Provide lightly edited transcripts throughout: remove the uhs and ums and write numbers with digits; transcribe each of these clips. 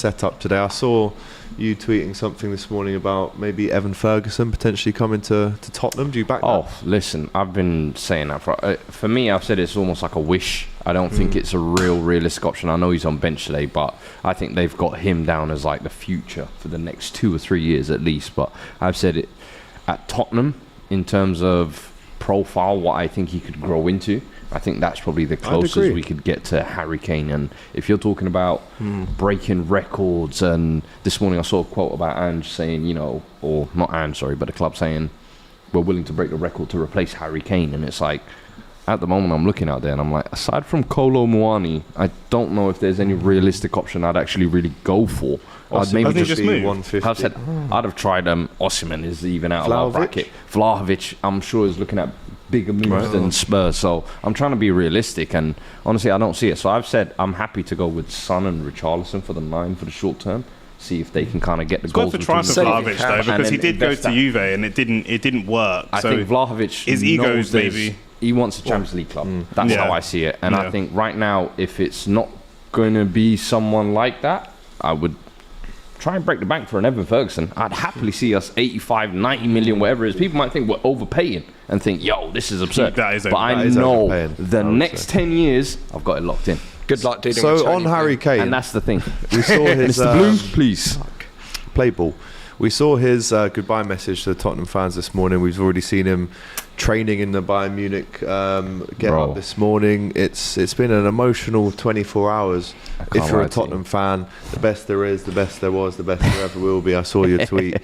setup today. I saw you tweeting something this morning about maybe Evan Ferguson potentially coming to Tottenham. Do you back that? Oh, listen, I've been saying that for me. I've said it's almost like a wish. I don't think it's a realistic option. I know he's on bench today, but I think they've got him down as like the future for the next 2 or 3 years at least. But I've said it at Tottenham in terms of profile, what I think he could grow into. I think that's probably the closest we could get to Harry Kane. And if you're talking about breaking records, and this morning I saw a quote about Ange saying, you know, or not Ange, sorry, but the club saying we're willing to break the record to replace Harry Kane. And it's like, at the moment I'm looking out there and I'm like, aside from Kolo Muani, I don't know if there's any realistic option I'd actually really go for. I'd maybe just be 150. I said I'd have tried Osimhen is even out of our bracket. Vlahovic, I'm sure, is looking at bigger moves than Spurs. So I'm trying to be realistic, and honestly, I don't see it. So I've said I'm happy to go with Son and Richarlison for the 9 for the short term. See if they can kind of get the goals. It's worth a try for Vlahovic though, because he did go to Juve and it didn't work. I think Vlahovic, his ego's maybe. He wants a Champions League club. That's how I see it. And I think right now, if it's not going to be someone like that, I would try and break the bank for an Evan Ferguson. I'd happily see us 85, 90 million, whatever it is. People might think we're overpaying and think, yo, this is absurd. But I know the next 10 years, I've got it locked in. Good luck dealing with Tony. So on Harry Kane, and that's the thing. We saw his Mr. Blue, please play ball. We saw his goodbye message to the Tottenham fans this morning. We've already seen him training in the Bayern Munich get up this morning. It's been an emotional 24 hours. If you're a Tottenham fan, the best there is, the best there was, the best there ever will be. I saw your tweet.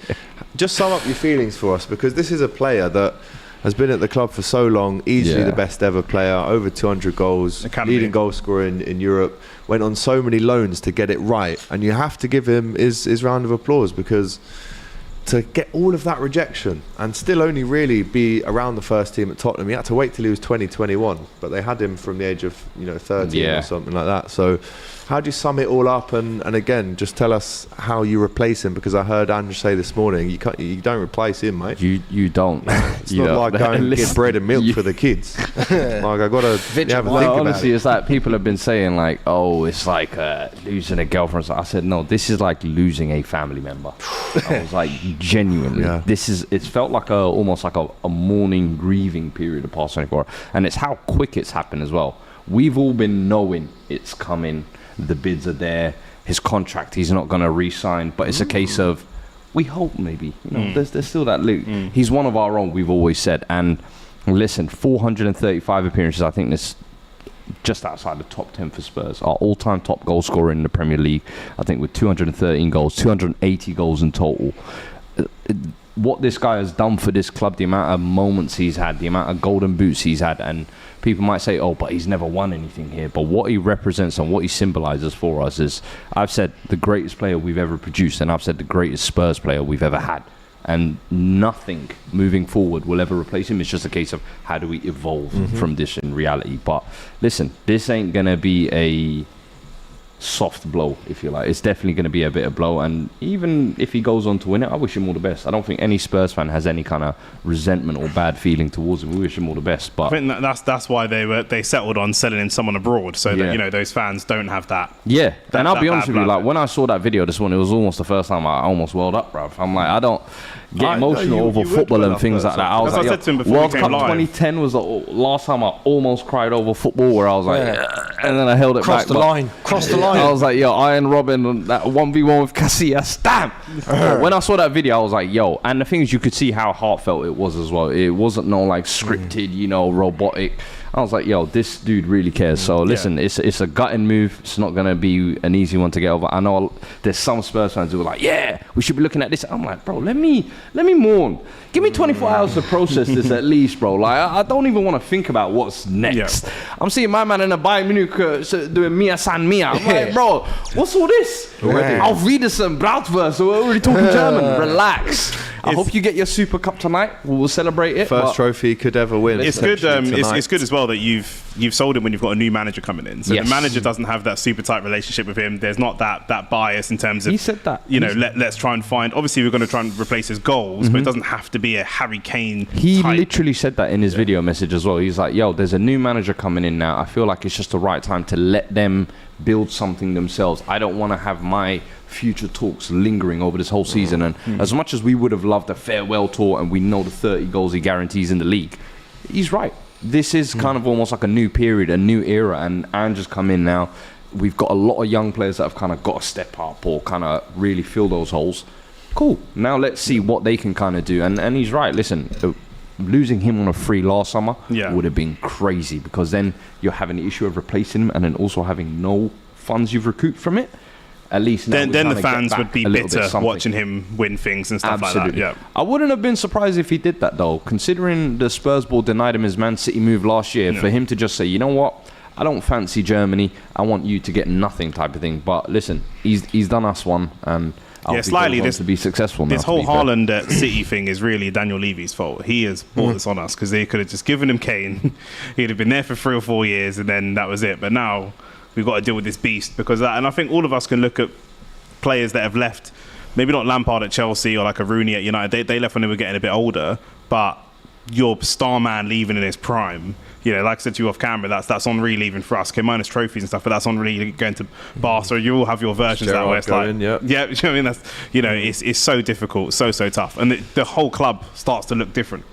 Just sum up your feelings for us, because this is a player that has been at the club for so long, easily the best ever player, over 200 goals, leading goal scorer in Europe, went on so many loans to get it right, and you have to give him his round of applause, because to get all of that rejection and still only really be around the first team at Tottenham, he had to wait till he was 21, but they had him from the age of 13 or something like that. So how do you sum it all up, and again just tell us how you replace him, because I heard Andrew say this morning you don't replace him, mate. You don't. It's not like going and get bread and milk for the kids. Like I gotta think honestly, about it's like people have been saying like, oh, it's like losing a girlfriend. So I said no, this is like losing a family member. I was like, genuinely, it's felt like almost like a mourning, grieving period of past 24 hours, and it's how quick it's happened as well. We've all been knowing it's coming. The bids are there. His contract, he's not going to re-sign, but it's a case of we hope maybe. There's still that loot. He's one of our own, we've always said. And listen, 435 appearances. I think this just outside the top 10 for Spurs. Our all-time top goal scorer in the Premier League. I think with 213 goals, 280 goals in total. What this guy has done for this club, the amount of moments he's had, the amount of golden boots he's had, and people might say, oh, but he's never won anything here. But what he represents and what he symbolizes for us is, I've said, the greatest player we've ever produced, and I've said the greatest Spurs player we've ever had. And nothing moving forward will ever replace him. It's just a case of how do we evolve from this in reality. But listen, this ain't going to be a soft blow, if you like. It's definitely going to be a bit of blow, and even if he goes on to win it, I wish him all the best. I don't think any Spurs fan has any kind of resentment or bad feeling towards him. We wish him all the best. But I think that's why they settled on selling him someone abroad, so that those fans don't have that. Yeah, and I'll be honest with you, like when I saw that video this morning, it was almost the first time I almost welled up, bruv. I'm like, I don't get emotional over football and things like that. I was like, World Cup 2010 was the last time I almost cried over football, where I was like, and then I held it back. Cross the line. I was like, yo, Iron Robin, that 1v1 with Casillas, damn! When I saw that video, I was like, yo, and the thing is, you could see how heartfelt it was as well. It wasn't no like scripted, robotic. I was like, yo, this dude really cares. So listen, it's a gutting move. It's not going to be an easy one to get over. I know there's some Spurs fans who are like, yeah, we should be looking at this. I'm like, bro, let me mourn. Give me 24 hours to process this at least, bro. Like, I don't even want to think about what's next. I'm seeing my man in a Bayern Munich doing Mia San Mia. I'm like, bro, what's all this? Auf Wiedersehen, Brautwurst. We're already talking German. Relax. I hope you get your Super Cup tonight. We'll celebrate it. First trophy he could ever win. It's good. It's good as well that you've sold him when you've got a new manager coming in. So the manager doesn't have that super tight relationship with him. There's not that bias in terms of. He said that. Let's try and find. Obviously, we're going to try and replace his goals, but it doesn't have to be a Harry Kane. He literally said that in his video message as well. He's like, "Yo, there's a new manager coming in now. I feel like it's just the right time to let them build something themselves. I don't want to have my future talks lingering over this whole season. And as much as we would have loved a farewell tour, and we know the 30 goals he guarantees in the league, he's right. This is kind of almost like a new period, a new era, and Ange's come in now. We've got a lot of young players that have kind of got to step up or kind of really fill those holes. Cool. Now let's see what they can kind of do. And he's right. Listen, losing him on a free last summer would have been crazy, because then you're having the issue of replacing him and then also having no funds you've recouped from it. At least now then the fans would be bitter watching him win things and stuff like that. Yeah. I wouldn't have been surprised if he did that, though, considering the Spurs board denied him his Man City move last year. For him to just say, you know what, I don't fancy Germany, I want you to get nothing type of thing. But listen, he's done us one, and slightly this to be successful now. This whole Haaland at City thing is really Daniel Levy's fault. He has brought this on us, because they could have just given him Kane. He'd have been there for 3 or 4 years, and then that was it. But now we've got to deal with this beast because of that. And I think all of us can look at players that have left, maybe not Lampard at Chelsea or like a Rooney at United. They left when they were getting a bit older, but your star man leaving in his prime, you know, like I said to you off camera, that's Henry leaving for us. Okay, minus trophies and stuff, but that's Henry going to Barca. You all have your versions that way. It's like, you know what I mean? That's, you know, it's so difficult, so tough, and the whole club starts to look different.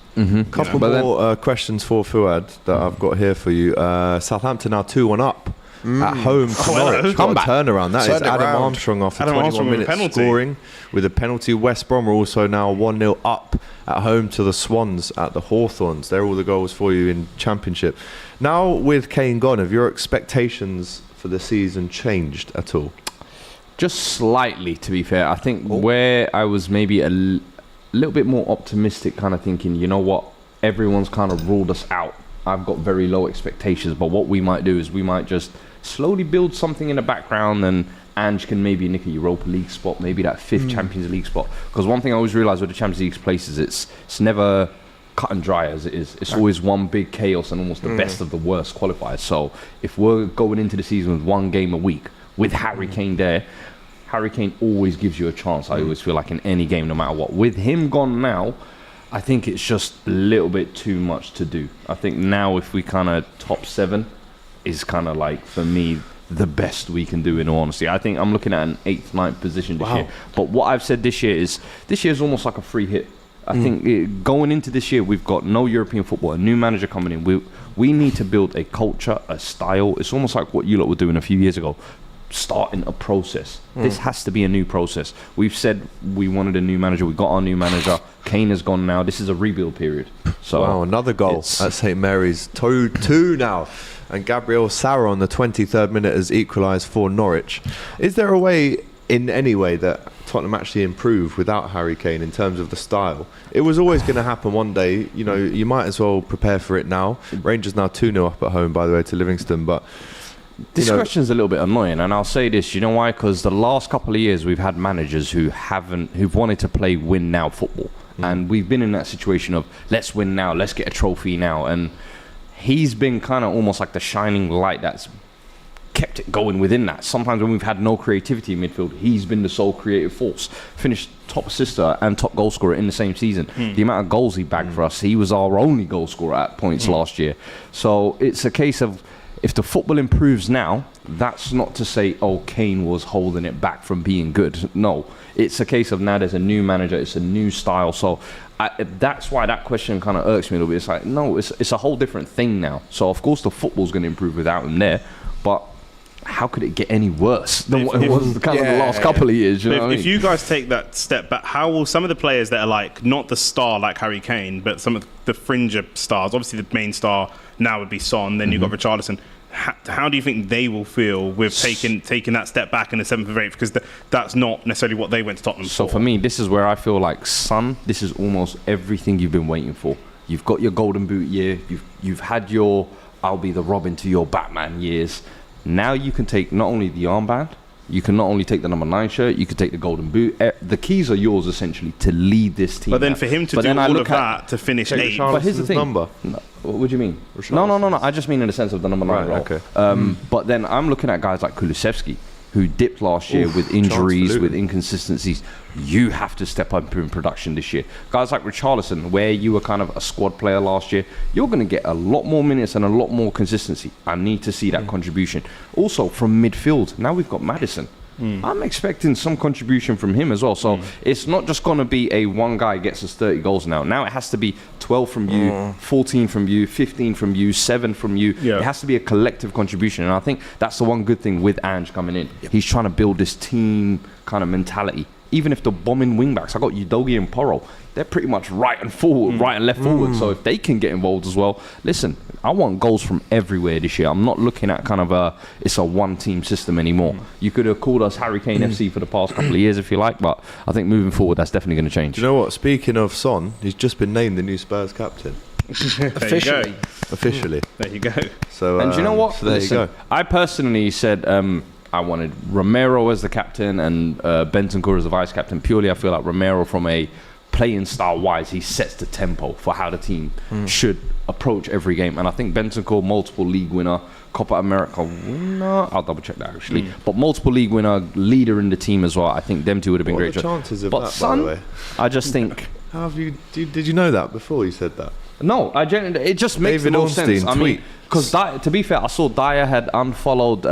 Couple more questions for Fuad that I've got here for you. Southampton now 2-1 up. At home to Norwich. Got a turnaround. That is Adam Armstrong after 21 minutes scoring with a penalty. West Brom are also now 1-0 up at home to the Swans at the Hawthorns. They're all the goals for you in Championship. Now with Kane gone, have your expectations for the season changed at all? Just slightly, to be fair. I think where I was maybe a little bit more optimistic, kind of thinking, you know what, everyone's kind of ruled us out. I've got very low expectations, but what we might do is we might just slowly build something in the background, and Ange can maybe nick a Europa League spot, maybe that 5th Champions League spot. Because one thing I always realise with the Champions League places, it's never cut and dry as it is. It's always one big chaos and almost the best of the worst qualifiers. So if we're going into the season with 1 game a week with Harry Kane there, Harry Kane always gives you a chance. I always feel like in any game, no matter what. With him gone now, I think it's just a little bit too much to do. I think now if we kind of top 7 is kind of like, for me, the best we can do, in all honesty. I think I'm looking at an 8th, 9th position this year. But what I've said this year is almost like a free hit. I think going into this year, we've got no European football, a new manager coming in. We need to build a culture, a style. It's almost like what you lot were doing a few years ago, starting a process. This has to be a new process. We've said we wanted a new manager. We got our new manager. Kane has gone now. This is a rebuild period. So another goal at St Mary's. 2-2 now. And Gabriel Sara on the 23rd minute has equalised for Norwich. Is there a way, in any way, that Tottenham actually improve without Harry Kane in terms of the style? It was always going to happen one day. You know, you might as well prepare for it now. Rangers now 2-0 up at home, by the way, to Livingston. But this question's a little bit annoying, and I'll say this. You know why? Because the last couple of years we've had managers who've wanted to play win now football, and we've been in that situation of let's win now, let's get a trophy now, and he's been kind of almost like the shining light that's kept it going within that. Sometimes when we've had no creativity in midfield, he's been the sole creative force. Finished top assister and top goal scorer in the same season. The amount of goals he bagged for us, he was our only goal scorer at points last year. So it's a case of, if the football improves now, that's not to say, Kane was holding it back from being good. No, it's a case of now there's a new manager, it's a new style. So that's why that question kind of irks me a little bit. It's like, no, it's a whole different thing now. So of course the football's going to improve without him there, but how could it get any worse than what it was the last couple of years? You know what I mean? If you guys take that step back, how will some of the players that are like not the star like Harry Kane, but some of the fringe stars, obviously the main star now would be Son, then you've got Richarlison. How do you think they will feel with taking that step back in the 7th or 8th? Because that's not necessarily what they went to Tottenham for. So for me, this is where I feel like Son, this is almost everything you've been waiting for. You've got your Golden Boot year. You've had your I'll be the Robin to your Batman years. Now you can take not only the armband, you can not only take the number 9 shirt, you can take the Golden Boot. The keys are yours essentially to lead this team. But then for him to do all of that to finish 8th. But here's the thing. Number. No, what do you mean? No. I just mean in the sense of the number 9 role. Okay. But then I'm looking at guys like Kulusevski, who dipped last year with injuries, with inconsistencies. You have to step up in production this year. Guys like Richarlison, where you were kind of a squad player last year, you're going to get a lot more minutes and a lot more consistency. I need to see that contribution. Also, from midfield, now we've got Maddison. I'm expecting some contribution from him as well. So it's not just going to be a one guy gets us 30 goals now. Now it has to be 12 from you, 14 from you, 15 from you, 7 from you. It has to be a collective contribution. And I think that's the one good thing with Ange coming in. He's trying to build this team kind of mentality. Even if the bombing wingbacks, I got Udogie and Porro, they're pretty much right and forward, right and left forward. So if they can get involved as well, listen, I want goals from everywhere this year. I'm not looking at kind of it's a one-team system anymore. You could have called us Harry Kane FC for the past couple of years if you like, but I think moving forward, that's definitely going to change. Do you know what? Speaking of Son, he's just been named the new Spurs captain. Officially. Officially. There you go. So, and do you know what? So there you go. I personally said I wanted Romero as the captain and Bentancur as the vice captain. Purely, I feel like Romero, from a playing style wise, he sets the tempo for how the team should approach every game. And I think Bentancur, multiple league winner, Copa America winner, I'll double check that actually, but multiple league winner, leader in the team as well. I think them two would have been great. What are the chances of but that, Son, by the way? I just think. How have you? Did you know that before you said that? No, it just makes David no Ornstein sense. I mean, because to be fair, I saw Dyer had unfollowed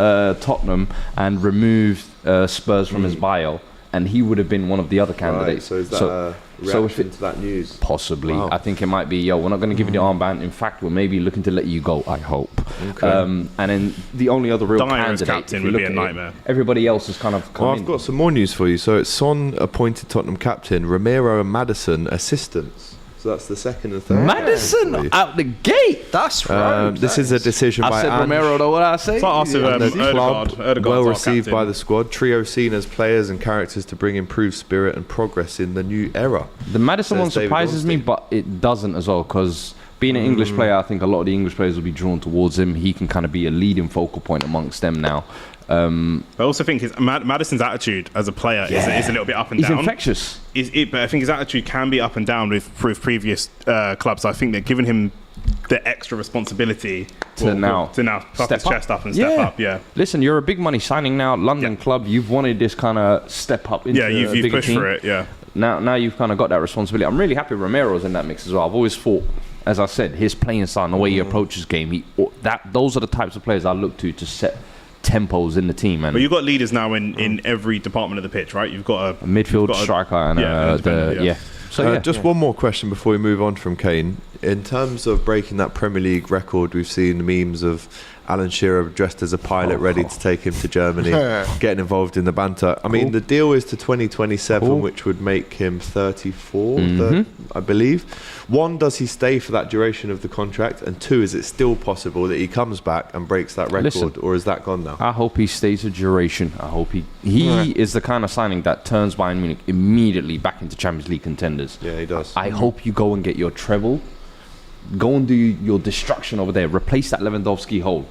Tottenham and removed Spurs from his bio, and he would have been one of the other candidates. Right, so is that a reaction to that news? Possibly. Wow. I think it might be, we're not going to give you the armband. In fact, we're maybe looking to let you go, I hope. Okay. And then the only other real Dyer as candidate, captain would be a nightmare. Everybody else has kind of come in. I've got some more news for you. So it's Son appointed Tottenham captain, Romero and Maddison assistants. So that's the second and third. Madison out the gate. That's right. This is a decision by I said Ange. Romero, though. What I say? It's like us with And the Ødegaard. club, Ødegaard's well our received captain. by the squad. Trio seen as players and characters to bring improved spirit and progress in the new era. The Madison Says one David surprises me, Ornstein. but it doesn't as well, because being an English player, I think a lot of the English players will be drawn towards him. He can kind of be a leading focal point amongst them now. I also think Maddison's attitude as a player is a little bit up and He's down. infectious. But I think his attitude can be up and down with previous clubs. I think they're giving him the extra responsibility to now puff his chest up and step up. Yeah. Listen, you're a big money signing now, London club. You've wanted this kind of step up into You've a bigger pushed team. for it. Yeah. Now you've kind of got that responsibility. I'm really happy Romero's in that mix as well. I've always thought, as I said, his playing style and the way he approaches game, those are the types of players I look to set tempos in the team. And but you've got leaders now in every department of the pitch, right? You've got a midfield striker and So just one more question before we move on from Kane. In terms of breaking that Premier League record, we've seen memes of Alan Shearer dressed as a pilot ready to take him to Germany, getting involved in the banter. I mean, the deal is to 2027, which would make him 34, I believe. One, does he stay for that duration of the contract? And two, is it still possible that he comes back and breaks that record, or is that gone now? I hope he stays a duration. I hope he is the kind of signing that turns Bayern Munich immediately back into Champions League contenders. Yeah, he does. I hope you go and get your treble. Go and do your destruction over there. Replace that Lewandowski hole.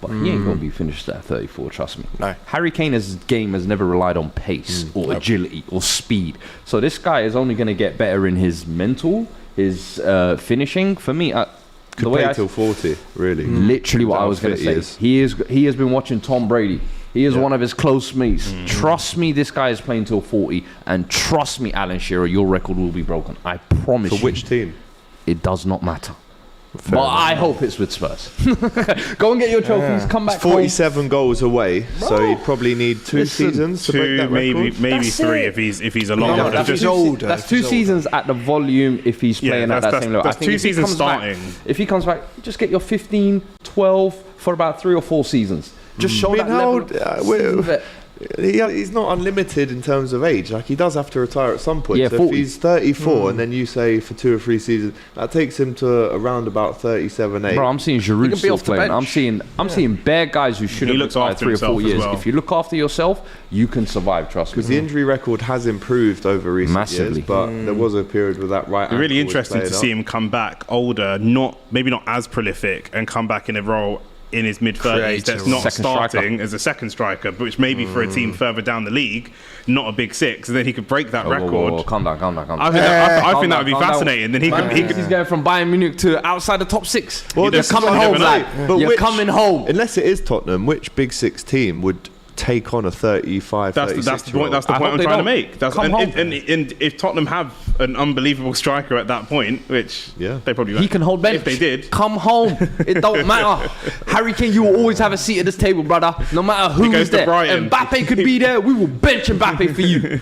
But he ain't going to be finished at 34, trust me. No. Harry Kane's game has never relied on pace or agility or speed. So this guy is only going to get better in his mental, his finishing. For me, could play till 40, really. Literally what I was going to say. He has been watching Tom Brady. He is one of his close mates. Trust me, this guy is playing till 40. And trust me, Alan Shearer, your record will be broken. I promise you. For which team? It does not matter. But I hope it's with Spurs. Go and get your trophies. Come back. 47 goals away, so he'd probably need two seasons to break that record. maybe That's three it. if he's a long one. If he's older. That's two seasons at the volume if he's playing at that same level. That's I think 2 seasons starting. If he comes back, just get your 15, 12 for about 3 or 4 seasons. Just show that level. He's not unlimited in terms of age. Like, he does have to retire at some point. Yeah, so 40. if he's 34 and then you say for 2 or 3 seasons, that takes him to around about 37, 8. Bro, I'm seeing Giroud be still off the playing. bench. I'm seeing bare guys who should have looks retired after 3 or 4 himself as years. well. If you look after yourself, you can survive. Trust me. Because the injury record has improved over recent Massively. years, but there was a period with that right. It's really ankle was interesting to played see up. him come back older, maybe not as prolific, and come back in a role in his mid-30s that's not Second starting striker. as a second striker, but which maybe for a team further down the league, not a big six, and then he could break that record. Whoa, calm down. I think that would be fascinating. Then he could. He's going from Bayern Munich to outside the top 6. Well, You're this is coming what I home, never lad. know. But You're coming home. Unless it is Tottenham, which Big Six team would take on a 35, That's the point. That's the point I'm trying to make. And if Tottenham have an unbelievable striker at that point, which they probably won't. He can hold bench. If they did, come home. It don't matter. Harry Kane, you will always have a seat at this table, brother. No matter who's there. Mbappe could be there. We will bench Mbappe for you.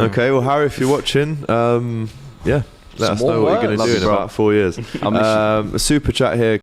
Okay, well, Harry, if you're watching, let us know what you're going to do in about 4 years. A super chat here.